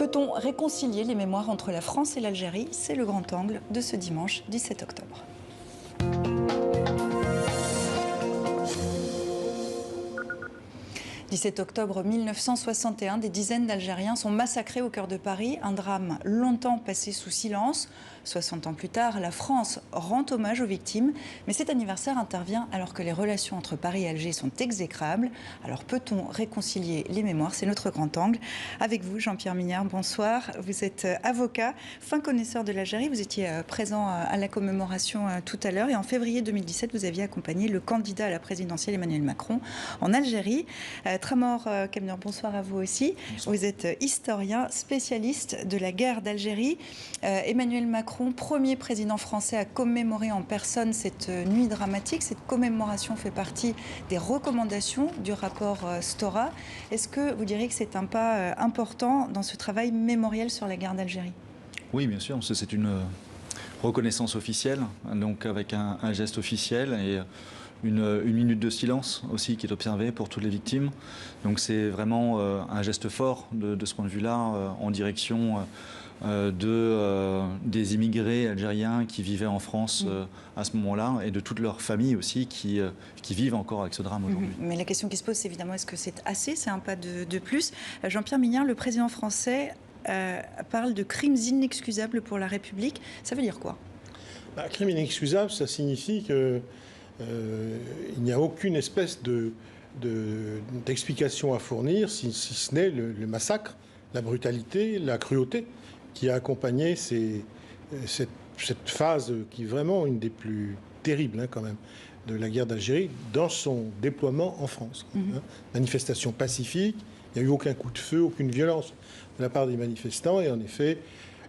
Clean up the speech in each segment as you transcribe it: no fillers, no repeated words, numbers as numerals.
Peut-on réconcilier les mémoires entre la France et l'Algérie? C'est le grand angle de ce dimanche 17 octobre. « 17 octobre 1961, des dizaines d'Algériens sont massacrés au cœur de Paris. Un drame longtemps passé sous silence. 60 ans plus tard, la France rend hommage aux victimes. Mais cet anniversaire intervient alors que les relations entre Paris et Alger sont exécrables. Alors peut-on réconcilier les mémoires? C'est notre grand angle. Avec vous, Jean-Pierre Mignard, bonsoir. Vous êtes avocat, fin connaisseur de l'Algérie. Vous étiez présent à la commémoration tout à l'heure. Et en février 2017, vous aviez accompagné le candidat à la présidentielle Emmanuel Macron en Algérie. Tramor Kemner, bonsoir à vous aussi. Bonsoir. Vous êtes historien, spécialiste de la guerre d'Algérie. Emmanuel Macron, premier président français à commémorer en personne cette nuit dramatique. Cette commémoration fait partie des recommandations du rapport Stora. Est-ce que vous diriez que c'est un pas important dans ce travail mémoriel sur la guerre d'Algérie? Oui, bien sûr. C'est une reconnaissance officielle, donc avec un geste officiel et une minute de silence aussi qui est observée pour toutes les victimes. Donc c'est vraiment un geste fort de ce point de vue-là en direction des immigrés algériens qui vivaient en France à ce moment-là et de toutes leurs familles aussi qui vivent encore avec ce drame aujourd'hui. Mais la question qui se pose, c'est évidemment, est-ce que c'est assez? C'est un pas de plus. Jean-Pierre Mignard, le président français parle de crimes inexcusables pour la République. Ça veut dire quoi? Crime inexcusable, ça signifie que il n'y a aucune espèce d'explication à fournir, si ce n'est le massacre, la brutalité, la cruauté qui a accompagné cette phase qui est vraiment une des plus terribles quand même de la guerre d'Algérie dans son déploiement en France. Manifestation pacifique, il n'y a eu aucun coup de feu, aucune violence de la part des manifestants et en effet,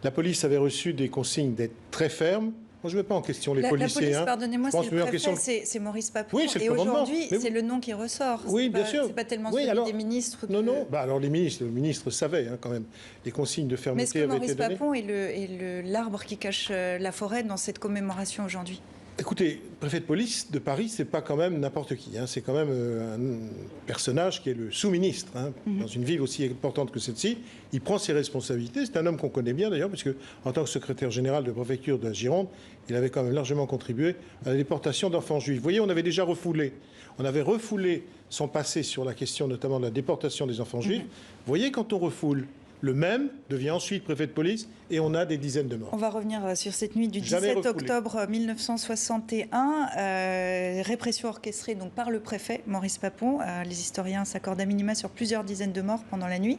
la police avait reçu des consignes d'être très ferme. Moi, je ne mets pas en question les policiers. La police, pardonnez-moi, c'est le préfet, c'est Maurice Papon. Oui, et aujourd'hui, c'est le nom qui ressort. Oui, bien sûr. C'est pas tellement celui des ministres. Non. Alors les ministres, le ministre savait quand même. Les consignes de fermeté avaient été données. Mais est-ce que Maurice Papon est l'arbre qui cache la forêt dans cette commémoration aujourd'hui? Écoutez, le préfet de police de Paris, c'est pas quand même n'importe qui. C'est quand même un personnage qui est le sous-ministre. Dans une ville aussi importante que celle-ci, il prend ses responsabilités. C'est un homme qu'on connaît bien d'ailleurs, puisque en tant que secrétaire général de préfecture de la Gironde, il avait quand même largement contribué à la déportation d'enfants juifs. Vous voyez, on avait déjà refoulé. On avait refoulé son passé sur la question notamment de la déportation des enfants juifs. Vous voyez, quand on refoule, le même devient ensuite préfet de police et on a des dizaines de morts. On va revenir sur cette nuit du 17 octobre 1961. Répression orchestrée donc par le préfet Maurice Papon. Les historiens s'accordent à minima sur plusieurs dizaines de morts pendant la nuit,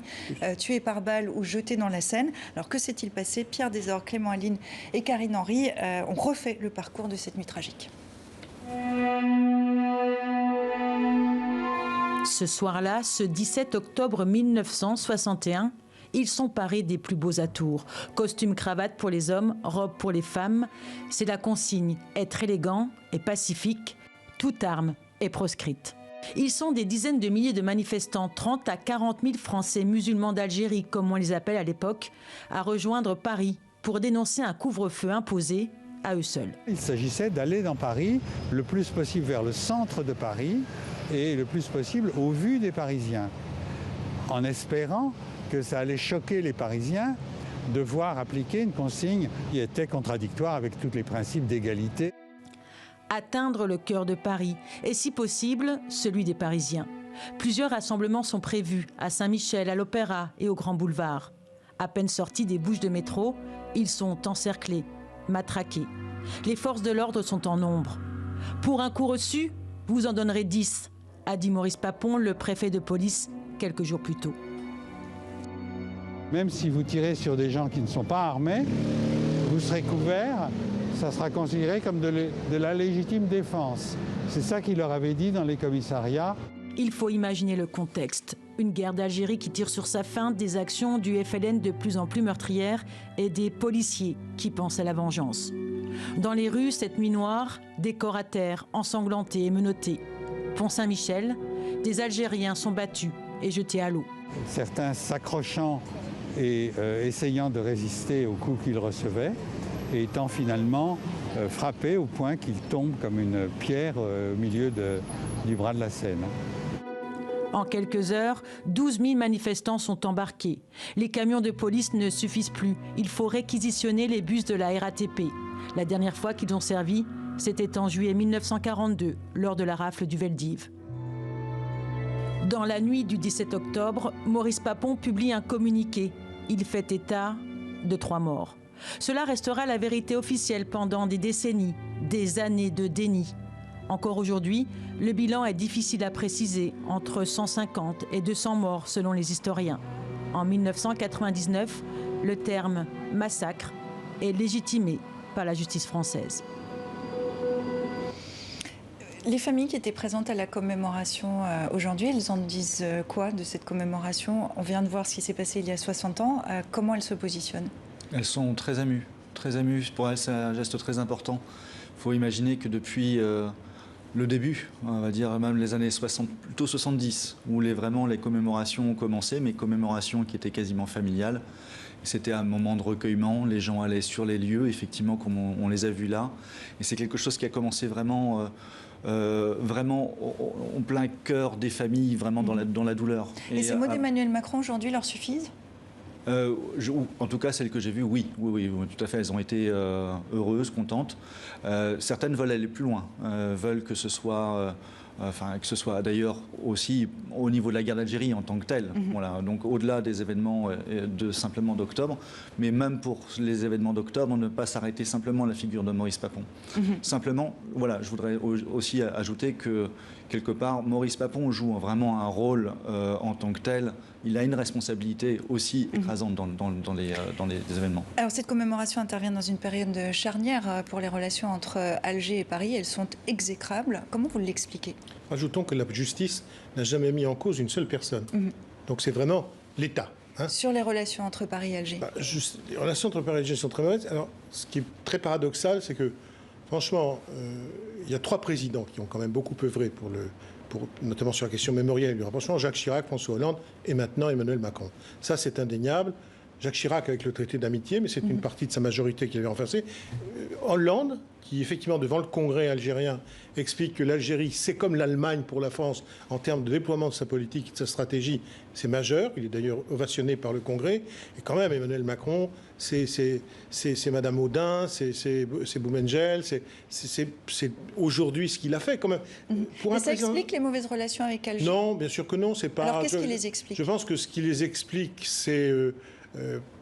tués par balle ou jetés dans la Seine. Alors que s'est-il passé? Pierre Desor, Clément Aline et Karine Henry ont refait le parcours de cette nuit tragique. Ce soir-là, ce 17 octobre 1961, ils sont parés des plus beaux atours. Costume, cravate pour les hommes, robe pour les femmes. C'est la consigne, être élégant et pacifique. Toute arme est proscrite. Ils sont des dizaines de milliers de manifestants, 30 à 40 000 Français musulmans d'Algérie, comme on les appelle à l'époque, à rejoindre Paris pour dénoncer un couvre-feu imposé à eux seuls. Il s'agissait d'aller dans Paris le plus possible vers le centre de Paris et le plus possible au vu des Parisiens, en espérant que ça allait choquer les Parisiens de voir appliquer une consigne qui était contradictoire avec tous les principes d'égalité. Atteindre le cœur de Paris et, si possible, celui des Parisiens. Plusieurs rassemblements sont prévus à Saint-Michel, à l'Opéra et au Grand Boulevard. À peine sortis des bouches de métro, ils sont encerclés, matraqués. Les forces de l'ordre sont en nombre. Pour un coup reçu, vous en donnerez 10, a dit Maurice Papon, le préfet de police, quelques jours plus tôt. Même si vous tirez sur des gens qui ne sont pas armés, vous serez couverts, ça sera considéré comme de la légitime défense. C'est ça qu'il leur avait dit dans les commissariats. Il faut imaginer le contexte. Une guerre d'Algérie qui tire sur sa fin, des actions du FLN de plus en plus meurtrières et des policiers qui pensent à la vengeance. Dans les rues, cette nuit noire, des corps à terre, ensanglantés et menottés. Pont Saint-Michel, des Algériens sont battus et jetés à l'eau. Certains s'accrochant et essayant de résister aux coups qu'ils recevaient, et étant finalement frappés au point qu'ils tombent comme une pierre au milieu du bras de la Seine. En quelques heures, 12 000 manifestants sont embarqués. Les camions de police ne suffisent plus. Il faut réquisitionner les bus de la RATP. La dernière fois qu'ils ont servi, c'était en juillet 1942, lors de la rafle du Veldiv. Dans la nuit du 17 octobre, Maurice Papon publie un communiqué. Il fait état de 3 morts. Cela restera la vérité officielle pendant des décennies, des années de déni. Encore aujourd'hui, le bilan est difficile à préciser, entre 150 et 200 morts selon les historiens. En 1999, le terme « massacre » est légitimé par la justice française. Les familles qui étaient présentes à la commémoration aujourd'hui, elles en disent quoi de cette commémoration? On vient de voir ce qui s'est passé il y a 60 ans. Comment elles se positionnent? Elles sont très émues. Très émues. Pour elles, c'est un geste très important. Il faut imaginer que depuis le début, on va dire même les années 60, plutôt 70, où vraiment les commémorations ont commencé, mais commémorations qui étaient quasiment familiales. C'était un moment de recueillement, les gens allaient sur les lieux, effectivement, comme on les a vus là. Et c'est quelque chose qui a commencé vraiment en plein cœur des familles, vraiment dans la douleur. Et ces mots d'Emmanuel Macron aujourd'hui leur suffisent? En tout cas, celles que j'ai vues, oui, tout à fait. Elles ont été heureuses, contentes. Certaines veulent aller plus loin, veulent que ce soit d'ailleurs aussi au niveau de la guerre d'Algérie en tant que telle. Voilà, donc au-delà des événements simplement d'octobre, mais même pour les événements d'octobre, ne pas s'arrêter simplement à la figure de Maurice Papon. Simplement, voilà, je voudrais aussi ajouter que quelque part, Maurice Papon joue vraiment un rôle en tant que tel. Il a une responsabilité aussi écrasante dans les événements. Alors cette commémoration intervient dans une période charnière pour les relations entre Alger et Paris. Elles sont exécrables. Comment vous l'expliquez? Ajoutons que la justice n'a jamais mis en cause une seule personne. Donc c'est vraiment l'État. Sur les relations entre Paris et Alger, les relations entre Paris et Alger sont très mauvaises. Alors, ce qui est très paradoxal, c'est que, franchement, il y a 3 présidents qui ont quand même beaucoup œuvré notamment sur la question mémorielle du rapprochement: Jacques Chirac, François Hollande et maintenant Emmanuel Macron. Ça, c'est indéniable. Jacques Chirac avec le traité d'amitié, mais c'est une partie de sa majorité qui l'avait renversé. Hollande, qui effectivement devant le Congrès algérien explique que l'Algérie, c'est comme l'Allemagne pour la France en termes de déploiement de sa politique et de sa stratégie, c'est majeur. Il est d'ailleurs ovationné par le Congrès. Et quand même, Emmanuel Macron, c'est Madame Audin, c'est Boumengel, c'est aujourd'hui ce qu'il a fait quand même. Mais ça explique les mauvaises relations avec Alger? Non, bien sûr que non. C'est pas. Alors qu'est-ce qui les explique? Je pense que ce qui les explique, c'est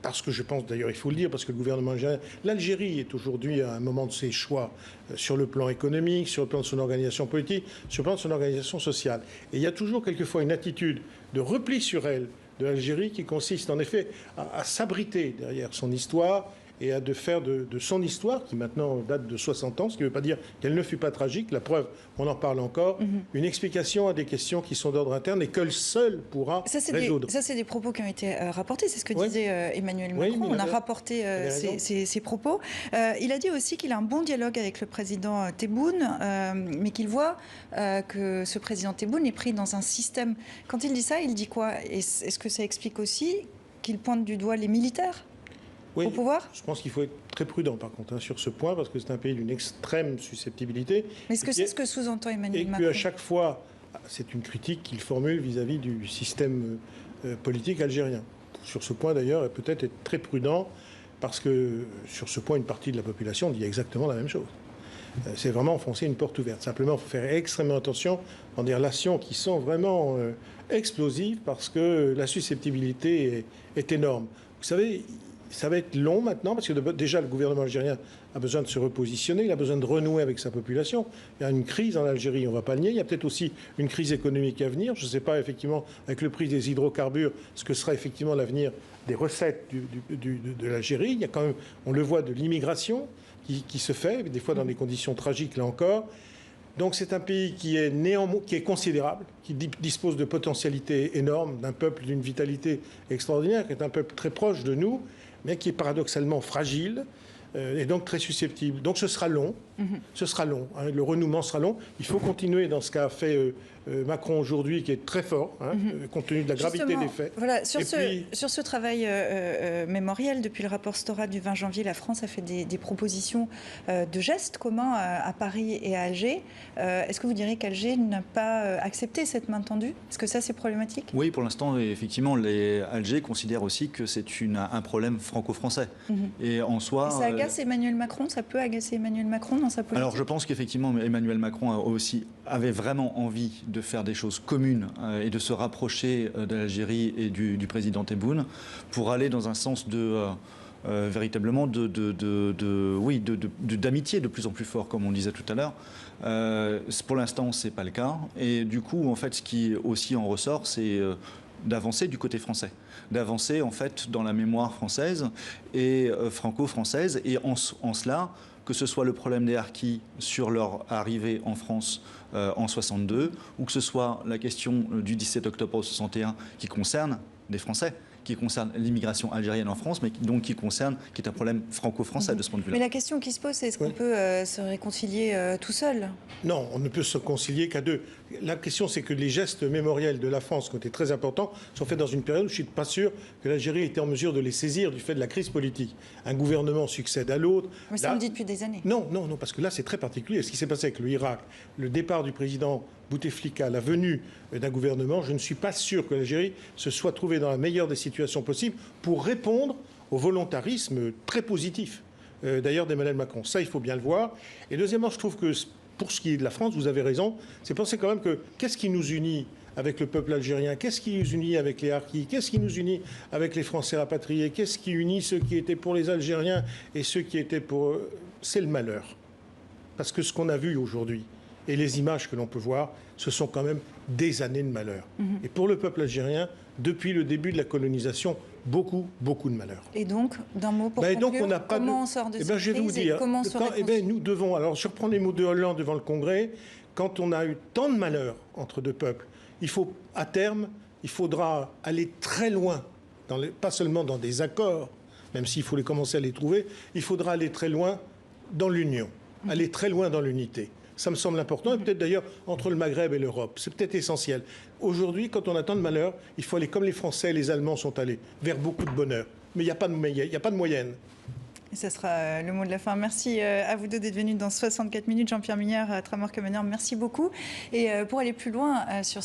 parce que je pense, d'ailleurs, il faut le dire, parce que le gouvernement algérien, l'Algérie est aujourd'hui à un moment de ses choix sur le plan économique, sur le plan de son organisation politique, sur le plan de son organisation sociale. Et il y a toujours quelquefois une attitude de repli sur elle de l'Algérie qui consiste en effet à s'abriter derrière son histoire et à faire de son histoire, qui maintenant date de 60 ans, ce qui ne veut pas dire qu'elle ne fut pas tragique, la preuve, on en parle encore, une explication à des questions qui sont d'ordre interne et qu'elle seule pourra résoudre. Ça, c'est des propos qui ont été rapportés, c'est ce que disait Emmanuel Macron. On a rapporté ces propos. Il a dit aussi qu'il a un bon dialogue avec le président Tebboune, mais qu'il voit que ce président Tebboune est pris dans un système. Quand il dit ça, il dit quoi? Est-ce que ça explique aussi qu'il pointe du doigt les militaires au pouvoir? Je pense qu'il faut être très prudent par contre sur ce point, parce que c'est un pays d'une extrême susceptibilité. Mais est-ce que c'est ce que sous-entend Emmanuel Macron? Et qu'à chaque fois, c'est une critique qu'il formule vis-à-vis du système politique algérien. Sur ce point d'ailleurs, peut-être être très prudent, parce que sur ce point, une partie de la population dit exactement la même chose. C'est vraiment enfoncer une porte ouverte. Simplement, il faut faire extrêmement attention dans des relations qui sont vraiment explosives, parce que la susceptibilité est énorme. Vous savez, ça va être long maintenant, parce que déjà le gouvernement algérien a besoin de se repositionner, il a besoin de renouer avec sa population. Il y a une crise en Algérie, on ne va pas le nier. Il y a peut-être aussi une crise économique à venir. Je ne sais pas effectivement, avec le prix des hydrocarbures, ce que sera effectivement l'avenir des recettes de l'Algérie. Il y a quand même, on le voit, de l'immigration qui se fait, des fois dans des conditions tragiques, là encore. Donc c'est un pays qui est considérable, qui dispose de potentialités énormes, d'un peuple d'une vitalité extraordinaire, qui est un peuple très proche de nous, mais qui est paradoxalement fragile et donc très susceptible. Donc ce sera long, ce sera long, hein, le renouement sera long. Il faut continuer dans ce qu'a fait Macron aujourd'hui qui est très fort, compte tenu de la gravité Justement, des faits. Voilà, sur ce travail mémoriel, depuis le rapport Stora du 20 janvier, la France a fait des propositions de gestes communs à Paris et à Alger. Est-ce que vous diriez qu'Alger n'a pas accepté cette main tendue? Est-ce que ça, c'est problématique? Oui, pour l'instant, effectivement, Alger considère aussi que c'est un problème franco-français. Et en soi... Et ça agace Emmanuel Macron? Ça peut agacer Emmanuel Macron dans sa politique? Alors, je pense qu'effectivement, Emmanuel Macron avait vraiment envie de faire des choses communes et de se rapprocher de l'Algérie et du président Tebboune pour aller dans un sens véritablement d'amitié de plus en plus fort, comme on disait tout à l'heure. Pour l'instant, c'est pas le cas. Et du coup, en fait, ce qui aussi en ressort, c'est d'avancer du côté français, d'avancer en fait dans la mémoire française et franco-française. Et en cela, que ce soit le problème des harkis sur leur arrivée en France en 62, ou que ce soit la question du 17 octobre 61 qui concerne des Français, qui concerne l'immigration algérienne en France, mais qui est un problème franco-français de ce point de vue-là. Mais la question qui se pose, c'est est-ce qu'on peut se réconcilier tout seul? Non, on ne peut se concilier qu'à deux. La question, c'est que les gestes mémoriels de la France, qui ont été très importants, sont faits dans une période où je ne suis pas sûr que l'Algérie était en mesure de les saisir du fait de la crise politique. Un gouvernement succède à l'autre. Mais ça, on le dit depuis des années. Non, parce que là, c'est très particulier. Ce qui s'est passé avec l'Irak, le départ du président Bouteflika, la venue d'un gouvernement, je ne suis pas sûr que l'Algérie se soit trouvée dans la meilleure des situations possibles pour répondre au volontarisme très positif, d'ailleurs, d'Emmanuel Macron. Ça, il faut bien le voir. Et deuxièmement, je trouve que pour ce qui est de la France, vous avez raison, c'est penser quand même que qu'est-ce qui nous unit avec le peuple algérien? Qu'est-ce qui nous unit avec les harkis? Qu'est-ce qui nous unit avec les Français rapatriés? Qu'est-ce qui unit ceux qui étaient pour les Algériens et ceux qui étaient pour... C'est le malheur. Parce que ce qu'on a vu aujourd'hui et les images que l'on peut voir, ce sont quand même des années de malheur. Et pour le peuple algérien, depuis le début de la colonisation, beaucoup de malheur. Et donc, d'un mot pour conclure, comment on sort de cette je vais vous crise dire, et comment on se réconcilie? nous devons, alors je reprends les mots de Hollande devant le Congrès, quand on a eu tant de malheur entre deux peuples, à terme, il faudra aller très loin, pas seulement dans des accords, même s'il faut commencer à les trouver, il faudra aller très loin dans l'union, aller très loin dans l'unité. Ça me semble important, et peut-être d'ailleurs entre le Maghreb et l'Europe. C'est peut-être essentiel. Aujourd'hui, quand on a tant de malheur, il faut aller comme les Français et les Allemands sont allés, vers beaucoup de bonheur. Mais il n'y a pas de moyenne. Et ça sera le mot de la fin. Merci à vous deux d'être venus dans 64 minutes. Jean-Pierre Mignard, Tramor Kemener, merci beaucoup. Et pour aller plus loin sur